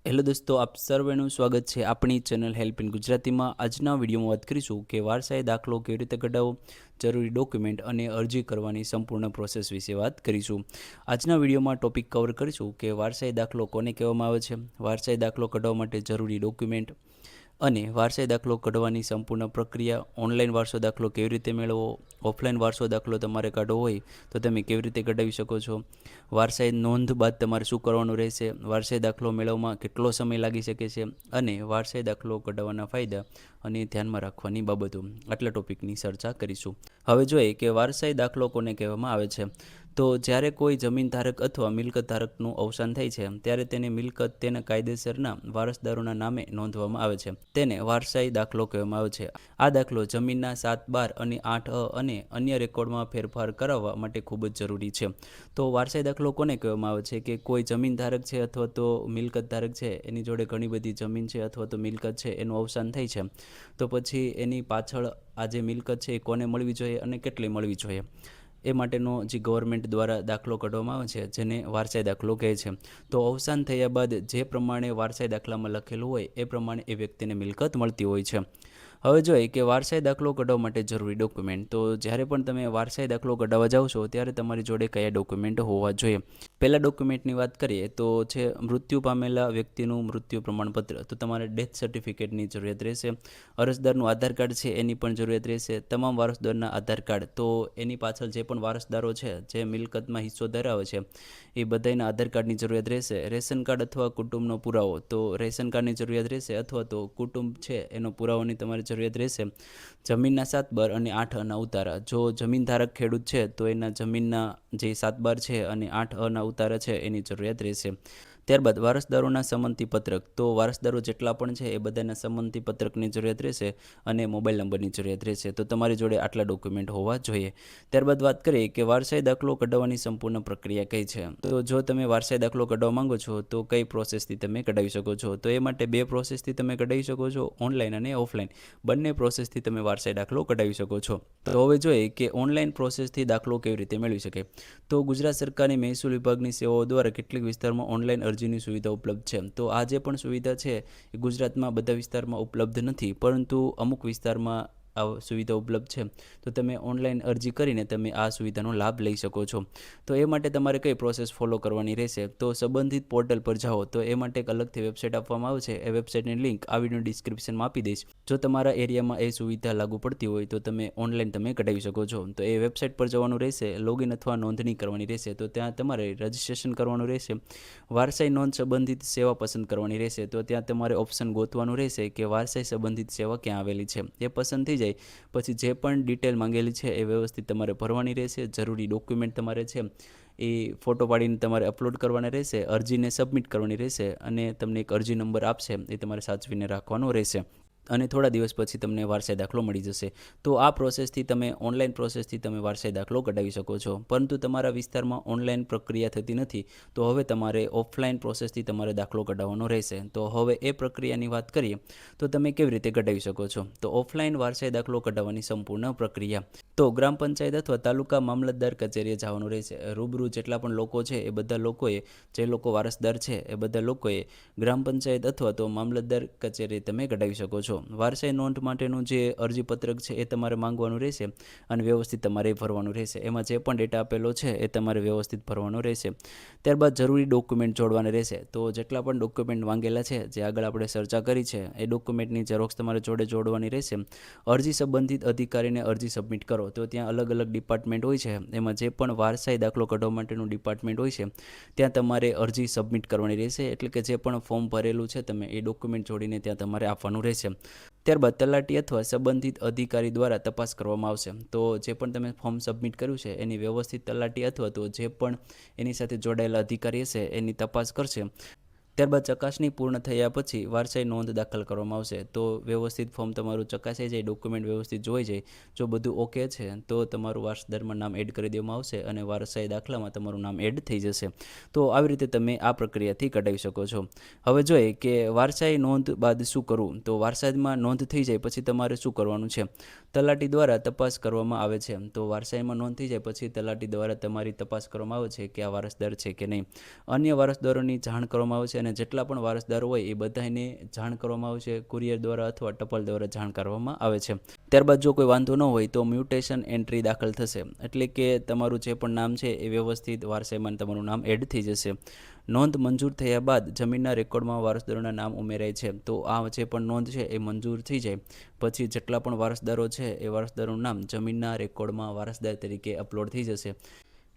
Hello દોસ્તો, આપ સર્વેનું સ્વાગત છે આપણી ચેનલ હેલ્પ ઇન ગુજરાતીમાં. આજના વિડીયોમાં વાત કરીશું કે વારસાઈ દાખલો કેવી રીતે કઢાવવો, જરૂરી ડોક્યુમેન્ટ અને અરજી કરવાની સંપૂર્ણ પ્રોસેસ વિશે વાત કરીશું. આજના વિડીયોમાં ટોપિક કવર કરીશું કે વારસાઈ દાખલો કોને કહેવામાં આવે છે, વારસાઈ દાખલો કઢાવવા માટે જરૂરી ડોક્યુમેન્ટ અને વારસાઈ દાખલો કઢવાની સંપૂર્ણ પ્રક્રિયા, ઓનલાઈન વારસો દાખલો કેવી રીતે મેળવવો, ઓફલાઈન વારસો દાખલો તમારે કાઢવો હોય તો તમે કેવી રીતે કઢાવી શકો છો, વારસાઈ નોંધ બાદ તમારે શું કરવાનું રહેશે, વારસાઈ દાખલો મેળવવામાં કેટલો સમય લાગી શકે છે અને વારસાઈ દાખલો કઢાવવાના ફાયદા અને ધ્યાનમાં રાખવાની બાબતો, આટલા ટોપિકની ચર્ચા કરીશું. હવે જોઈએ કે વારસાઈ દાખલો કોને કહેવામાં આવે છે. તો જ્યારે કોઈ જમીન ધારક અથવા મિલકત ધારકનું અવસાન થાય છે ત્યારે તેની મિલકત તેના કાયદેસરના વારસદારોના નામે નોંધવામાં આવે છે. તેને વારસાઈ દાખલો કહેવામાં આવે છે. આ દાખલો જમીનના 7(12) અને 8(a) અને અન્ય રેકોર્ડમાં ફેરફાર કરાવવા માટે ખૂબ જ જરૂરી છે. તો વારસાઈ દાખલો કોને કહેવામાં આવે છે કે કોઈ જમીન ધારક છે અથવા તો મિલકત ધારક છે, એની જોડે ઘણી બધી જમીન છે અથવા તો મિલકત છે, એનું અવસાન થાય છે તો પછી એની પાછળ આ જે મિલકત છે એ કોને મળવી જોઈએ અને કેટલી મળવી જોઈએ, એ માટેનો જે ગવર્મેન્ટ દ્વારા દાખલો કાઢવામાં આવે છે જેને વારસાઈ દાખલો કહે છે. તો અવસાન થયા બાદ જે પ્રમાણે વારસાઈ દાખલામાં લખેલું હોય એ પ્રમાણે એ વ્યક્તિને મિલકત મળતી હોય છે. હવે જોઈએ કે વારસાઈ દાખલો કઢાવવા માટે જરૂરી ડોક્યુમેન્ટ. તો જ્યારે પણ તમે વારસાઈ દાખલો કઢાવવા જાઓ છો ત્યારે તમારી જોડે કયા ડોક્યુમેન્ટ હોવા જોઈએ. પહેલા ડોક્યુમેન્ટની વાત કરીએ તો છે મૃત્યુ પામેલા વ્યક્તિનું મૃત્યુ પ્રમાણપત્ર. તો તમારે ડેથ સર્ટિફિકેટની જરૂરિયાત રહેશે. અરજદારનું આધાર કાર્ડ છે એની પણ જરૂરિયાત રહેશે. તમામ વારસદારના આધાર કાર્ડ, તો એની પાછળ જે પણ વારસદારો છે જે મિલકતમાં હિસ્સો ધરાવે છે એ બધાના આધાર કાર્ડની જરૂરિયાત રહેશે. રેશન કાર્ડ અથવા કુટુંબનો પુરાવો, તો રેશન કાર્ડની જરૂરિયાત રહેશે અથવા તો કુટુંબ છે એનો પુરાવાની તમારે જરૂરિયાત રહેશે. જમીનના 7(12) અને 8(a)ના ઉતારા. જો જમીન ધારક ખેડૂત છે તો એના જમીનના જે 7(12) છે અને 8(a)ના ઉતારા છે એની જરૂરિયાત રહેશે. ત્યારબાદ વારસદારોના સંમતિ પત્રક. તો વારસદારો જેટલા પણ છે એ બધાના સંમતિ પત્રકની જરૂરિયાત રહેશે અને મોબાઈલ નંબરની જરૂરિયાત રહેશે. તો તમારી જોડે આટલા ડોક્યુમેન્ટ હોવા જોઈએ. ત્યારબાદ વાત કરીએ કે વારસાઈ દાખલો કઢાવવાની સંપૂર્ણ પ્રક્રિયા કઈ છે. તો જો તમે વારસાઈ દાખલો કઢાવવા માંગો છો તો કઈ પ્રોસેસથી તમે કઢાવી શકો છો. તો એ માટે બે પ્રોસેસથી તમે કઢાવી શકો છો, ઓનલાઈન અને ઓફલાઈન. બંને પ્રોસેસથી તમે વારસાઈ દાખલો કઢાવી શકો છો. તો હવે જોઈએ કે ઓનલાઈન પ્રોસેસથી દાખલો કેવી રીતે મેળવી શકાય. તો ગુજરાત સરકારની મહેસૂલ વિભાગની સેવાઓ દ્વારા કેટલીક વિસ્તારમાં ઓનલાઈન અરજીની સુવિધા ઉપલબ્ધ છે. તો આ જે પણ સુવિધા છે એ ગુજરાતમાં બધા વિસ્તારમાં ઉપલબ્ધ નથી, પરંતુ અમુક વિસ્તારમાં આ સુવિધા ઉપલબ્ધ છે. તો તમે ઓનલાઈન અરજી કરીને તમે આ સુવિધાનો લાભ લઈ શકો છો. તો એ માટે તમારે કઈ પ્રોસેસ ફોલો કરવાની રહેશે. તો સંબંધિત પોર્ટલ પર જાઓ. તો એ માટે એક અલગથી વેબસાઇટ આપવામાં આવે છે. એ વેબસાઇટની લિંક આ વિડીયો ડિસ્ક્રિપ્શનમાં આપી દઈશ. જો તમારા એરિયામાં એ સુવિધા લાગુ પડતી હોય તો તમે ઓનલાઈન તમે કઢાવી શકો છો. તો એ વેબસાઇટ પર જવાનું રહેશે, લોગિન અથવા નોંધણી કરવાની રહેશે. તો ત્યાં તમારે રજિસ્ટ્રેશન કરવાનું રહેશે. વારસાઈ નોંધ સંબંધિત સેવા પસંદ કરવાની રહેશે. તો ત્યાં તમારે ઓપ્શન ગોતવાનું રહેશે કે વારસાઈ સંબંધિત સેવા ક્યાં આવેલી છે. એ પસંદ થઈ જાય પછી જે પણ ડિટેલ માંગેલી છે એ વ્યવસ્થિત તમારે ભરવાની રહેશે. જરૂરી ડોક્યુમેન્ટ તમારે છે એ ફોટો પાડીને તમારે અપલોડ કરવાના રહેશે. અરજીને સબમિટ કરવાની રહેશે અને તમને એક અરજી નંબર આપશે એ તમારે સાચવીને રાખવાનો રહેશે અને થોડા દિવસ પછી તમને વારસાઈ દાખલો મળી જશે. તો આ પ્રોસેસથી તમે ઓનલાઈન પ્રોસેસથી તમે વારસાઈ દાખલો કઢાવી શકો છો. પરંતુ તમારા વિસ્તારમાં ઓનલાઈન પ્રક્રિયા થતી નથી તો હવે તમારે ઓફલાઈન પ્રોસેસથી તમારે દાખલો કઢાવવાનો રહેશે. તો હવે એ પ્રક્રિયાની વાત કરીએ તો તમે કેવી રીતે કઢાવી શકો છો. તો ઓફલાઈન વારસાઈ દાખલો કઢાવવાની સંપૂર્ણ પ્રક્રિયા. તો ગ્રામ પંચાયત અથવા તાલુકા મામલતદાર કચેરીએ જવાનું રહેશે. રૂબરૂ જેટલા પણ લોકો છે એ બધા લોકોએ, જે લોકો વારસદાર છે એ બધા લોકોએ ગ્રામ પંચાયત અથવા તો મામલતદાર કચેરીએ તમે કઢાવી શકો છો. વારસાઈ નોંધ માટેનું જે અરજીપત્રક છે એ તમારે માંગવાનું રહેશે અને વ્યવસ્થિત તમારે ભરવાનું રહેશે. એમાં જે પણ ડેટા આપેલો છે એ તમારે વ્યવસ્થિત ભરવાનો રહેશે. ત્યારબાદ જરૂરી ડોક્યુમેન્ટ જોડવાના રહેશે. તો જેટલા પણ ડોક્યુમેન્ટ માંગેલા છે, જે આગળ આપણે ચર્ચા કરી છે, એ ડોક્યુમેન્ટની ઝેરોક્ષ તમારે જોડે જોડવાની રહેશે. અરજી સંબંધિત અધિકારીને અરજી સબમિટ કરો. તો ત્યાં અલગ અલગ ડિપાર્ટમેન્ટ હોય છે. એમાં જે પણ વારસાઈ દાખલો કઢાવવા માટેનું ડિપાર્ટમેન્ટ હોય છે ત્યાં તમારે અરજી સબમિટ કરવાની રહેશે. એટલે કે જે પણ ફોર્મ ભરેલું છે તમે એ ડોક્યુમેન્ટ જોડીને ત્યાં તમારે આપવાનું રહેશે. ત્યારબાદ તલાટી અથવા સંબંધિત અધિકારી દ્વારા તપાસ કરવામાં આવશે. તો જે પણ તમે ફોર્મ સબમિટ કર્યું છે એની વ્યવસ્થિત તલાટી અથવા તો જે પણ એની સાથે જોડાયેલા અધિકારી હશે એની તપાસ કરશે. ત્યારબાદ ચકાસણી પૂર્ણ થયા પછી વારસાઈ નોંધ દાખલ કરવામાં આવશે. તો વ્યવસ્થિત ફોર્મ તમારું ચકાસાઈ જાય, ડોક્યુમેન્ટ વ્યવસ્થિત જોઈ જાય, જો બધું ઓકે છે તો તમારું વારસદારમાં નામ એડ કરી દેવામાં આવશે અને વારસાઈ દાખલામાં તમારું નામ એડ થઈ જશે. તો આવી રીતે તમે આ પ્રક્રિયાથી કઢાવી શકો છો. હવે જોઈએ કે વારસાઈ નોંધ બાદ શું કરવું. તો વારસાઈમાં નોંધ થઈ જાય પછી તમારે શું કરવાનું છે. તલાટી દ્વારા તપાસ કરવામાં આવે છે. તો વારસાઈમાં નોંધ થઈ જાય પછી તલાટી દ્વારા તમારી તપાસ કરવામાં આવે છે કે આ વારસદાર છે કે નહીં. અન્ય વારસદારોની જાણ કરવામાં આવે છે અને જેટલા પણ વારસદારો હોય એ બધાને જાણ કરવામાં આવે છે, કુરિયર દ્વારા અથવા ટપાલ દ્વારા જાણ કરવામાં આવે છે. ત્યારબાદ જો કોઈ વાંધો ન હોય તો મ્યુટેશન એન્ટ્રી દાખલ થશે, એટલે કે તમારું જે પણ નામ છે એ વ્યવસ્થિત વારસાઈમાં તમારું નામ એડ થઈ જશે. નોંધ મંજૂર થયા બાદ જમીનના રેકોર્ડમાં વારસદારોના નામ ઉમેરાય છે. તો આ જે પણ નોંધ છે એ મંજૂર થઈ જાય પછી જેટલા પણ વારસદારો છે એ વારસદારોનું નામ જમીનના રેકોર્ડમાં વારસદાર તરીકે અપલોડ થઈ જશે.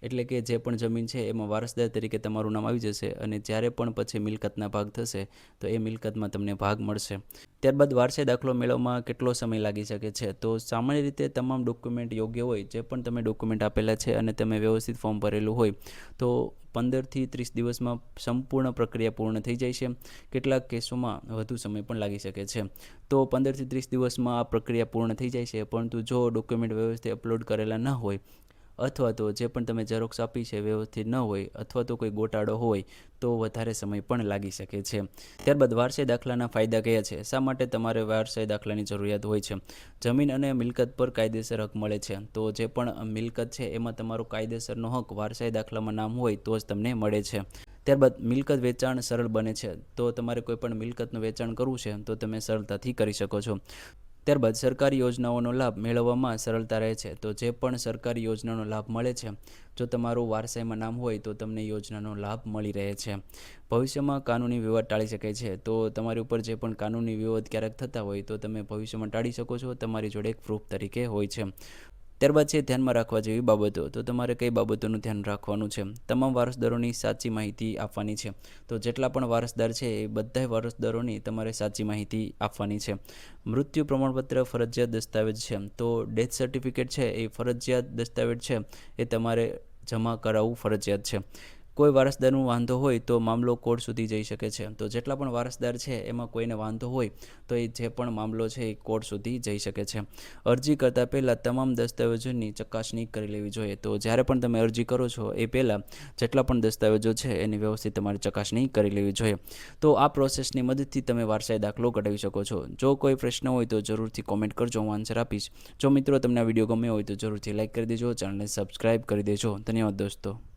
એટલે કે જે પણ જમીન છે એમાં વારસદાર તરીકે તમારું નામ આવી જશે અને જ્યારે પણ પછી મિલકતના ભાગ થશે તો એ મિલકતમાં તમને ભાગ મળશે. ત્યારબાદ વારસાઈ દાખલો મેળવવામાં કેટલો સમય લાગી શકે છે? તો સામાન્ય રીતે તમામ ડોક્યુમેન્ટ યોગ્ય હોય, જે પણ તમે ડોક્યુમેન્ટ આપેલા છે અને તમે વ્યવસ્થિત ફોર્મ ભરેલું હોય તો 15થી 30 દિવસમાં સંપૂર્ણ પ્રક્રિયા પૂર્ણ થઈ જાય છે. કેટલાક કેસોમાં વધુ સમય પણ લાગી શકે છે. તો 15થી 30 દિવસમાં આ પ્રક્રિયા પૂર્ણ થઈ જાય છે, પરંતુ જો ડોક્યુમેન્ટ વ્યવસ્થિત અપલોડ કરેલા ન હોય અથવા તો જે પણ તમે ઝેરોક્ષ આપી છે વ્યવસ્થિત ન હોય અથવા તો કોઈ ગોટાળો હોય તો વધારે સમય પણ લાગી શકે છે. ત્યારબાદ વારસાઈ દાખલાના ફાયદા કયા છે? શા માટે તમારે વારસાઈ દાખલાની જરૂરિયાત હોય છે? જમીન અને મિલકત પર કાયદેસર હક મળે છે. તો જે પણ મિલકત છે એમાં તમારો કાયદેસરનો હક વારસાઈ દાખલામાં નામ હોય તો જ તમને મળે છે. ત્યારબાદ મિલકત વેચાણ સરળ બને છે. તો તમારે કોઈ પણ મિલકતનું વેચાણ કરવું છે તો તમે સરળતાથી કરી શકો છો. ત્યારબાદ સરકારી યોજનાઓનો લાભ મેળવવામાં સરળતા રહે છે. તો જે પણ સરકારી યોજનાનો લાભ મળે છે, જો તમારું વારસાઈમાં નામ હોય તો તમને યોજનાનો લાભ મળી રહે છે. ભવિષ્યમાં કાનૂની વિવાદ ટાળી શકાય છે. તો તમારી ઉપર જે પણ કાનૂની વિવાદ ક્યારેક થતા હોય તો તમે ભવિષ્યમાં ટાળી શકો છો, તમારી જોડે એક પ્રૂફ તરીકે હોય છે. ત્યારબાદ છે ધ્યાનમાં રાખવા જેવી બાબતો. તો તમારે કઈ બાબતોનું ધ્યાન રાખવાનું છે? તમામ વારસદારોની સાચી માહિતી આપવાની છે. તો જેટલા પણ વારસદાર છે એ બધા વારસદારોની તમારે સાચી માહિતી આપવાની છે. મૃત્યુ પ્રમાણપત્ર ફરજિયાત દસ્તાવેજ છે. તો ડેથ સર્ટિફિકેટ છે એ ફરજિયાત દસ્તાવેજ છે, એ તમારે જમા કરાવવું ફરજિયાત છે. કોઈ વારસદારનો વાંધો હોય તો મામલો કોર્ટ સુધી જઈ શકે છે. તો જેટલા પણ વારસદાર છે એમાં કોઈને વાંધો હોય તો એ જે પણ મામલો છે એ કોર્ટ સુધી જઈ શકે છે. અરજી કરતાં પહેલાં તમામ દસ્તાવેજોની ચકાસણી કરી લેવી જોઈએ. તો જ્યારે પણ તમે અરજી કરો છો એ પહેલાં જેટલા પણ દસ્તાવેજો છે એની વ્યવસ્થિત તમારે ચકાસણી કરી લેવી જોઈએ. તો આ પ્રોસેસની મદદથી તમે વારસાઈ દાખલો કઢાવી શકો છો. જો કોઈ પ્રશ્ન હોય તો જરૂરથી કોમેન્ટ કરજો, હું આન્સર આપીશ. જો મિત્રો તમને આ વિડીયો ગમ્યો હોય તો જરૂરથી લાઇક કરી દેજો, ચેનલને સબસ્ક્રાઇબ કરી દેજો. ધન્યવાદ દોસ્તો.